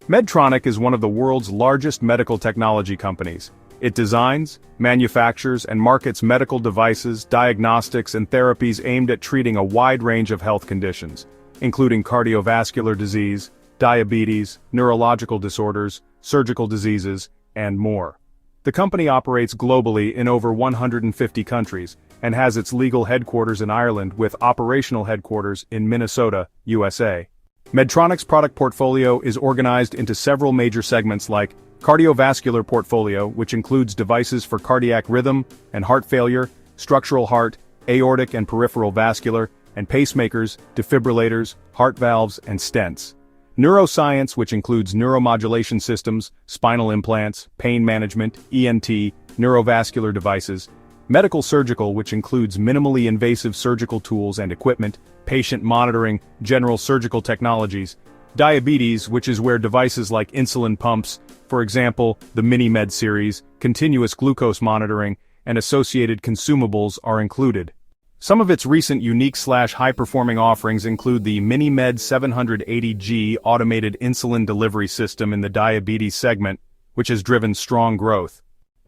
Medtronic is one of the world's largest medical technology companies. It designs, manufactures, and markets medical devices, diagnostics, and therapies aimed at treating a wide range of health conditions, including cardiovascular disease, diabetes, neurological disorders, surgical diseases, and more. The company operates globally in over 150 countries, and has its legal headquarters in Ireland with operational headquarters in Minnesota, USA. Medtronic's product portfolio is organized into several major segments like cardiovascular portfolio, which includes devices for cardiac rhythm and heart failure, structural heart, aortic and peripheral vascular, and pacemakers, defibrillators, heart valves, and stents. Neuroscience, which includes neuromodulation systems, spinal implants, pain management, ENT, neurovascular devices. Medical surgical, which includes minimally invasive surgical tools and equipment, patient monitoring, general surgical technologies. Diabetes, which is where devices like insulin pumps, for example, the MiniMed series, continuous glucose monitoring, and associated consumables are included. Some of its recent unique/high-performing offerings include the MiniMed 780G automated insulin delivery system in the diabetes segment, which has driven strong growth.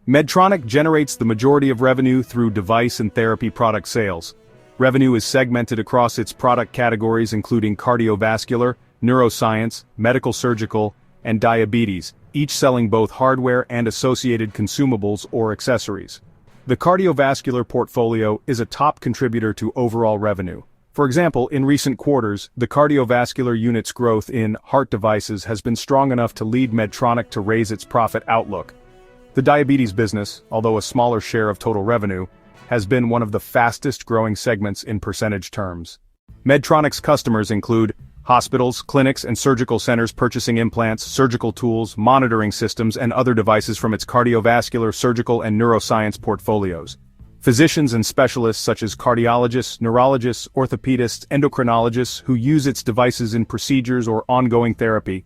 Medtronic generates the majority of revenue through device and therapy product sales. Revenue is segmented across its product categories including cardiovascular, neuroscience, medical surgical, and diabetes, each selling both hardware and associated consumables or accessories. The cardiovascular portfolio is a top contributor to overall revenue. For example, in recent quarters, the cardiovascular unit's growth in heart devices has been strong enough to lead Medtronic to raise its profit outlook. The diabetes business, although a smaller share of total revenue, has been one of the fastest-growing segments in percentage terms. Medtronic's customers include hospitals, clinics, and surgical centers purchasing implants, surgical tools, monitoring systems, and other devices from its cardiovascular, surgical, and neuroscience portfolios. Physicians and specialists such as cardiologists, neurologists, orthopedists, endocrinologists who use its devices in procedures or ongoing therapy.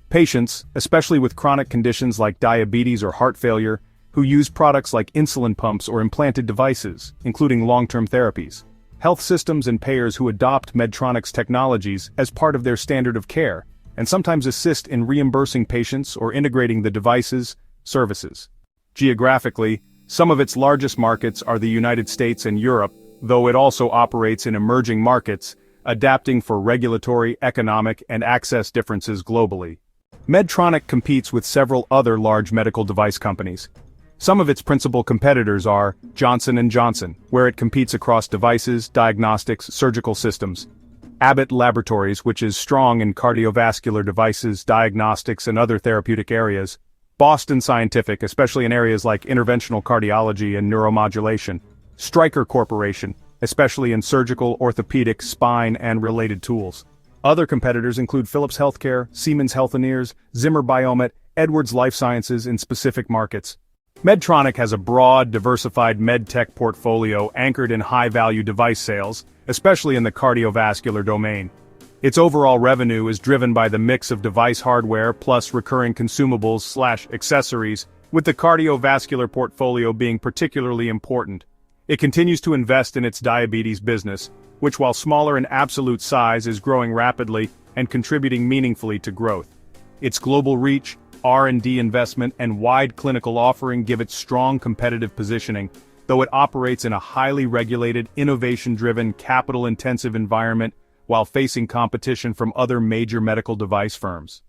Patients, especially with chronic conditions like diabetes or heart failure, who use products like insulin pumps or implanted devices, including long-term therapies. Health systems and payers who adopt Medtronic's technologies as part of their standard of care, and sometimes assist in reimbursing patients or integrating the devices, services. Geographically, some of its largest markets are the United States and Europe, though it also operates in emerging markets, adapting for regulatory, economic, and access differences globally. Medtronic competes with several other large medical device companies. Some of its principal competitors are Johnson & Johnson, where it competes across devices, diagnostics, surgical systems. Abbott Laboratories, which is strong in cardiovascular devices, diagnostics, and other therapeutic areas. Boston Scientific, especially in areas like interventional cardiology and neuromodulation. Stryker Corporation, especially in surgical, orthopedic, spine, and related tools. Other competitors include Philips Healthcare, Siemens Healthineers, Zimmer Biomet, Edwards Lifesciences in specific markets. Medtronic has a broad, diversified medtech portfolio anchored in high-value device sales, especially in the cardiovascular domain. Its overall revenue is driven by the mix of device hardware plus recurring consumables/accessories, with the cardiovascular portfolio being particularly important. It continues to invest in its diabetes business, which while smaller in absolute size is growing rapidly and contributing meaningfully to growth. Its global reach, R&D investment, and wide clinical offering give it strong competitive positioning, though it operates in a highly regulated, innovation-driven, capital-intensive environment while facing competition from other major medical device firms.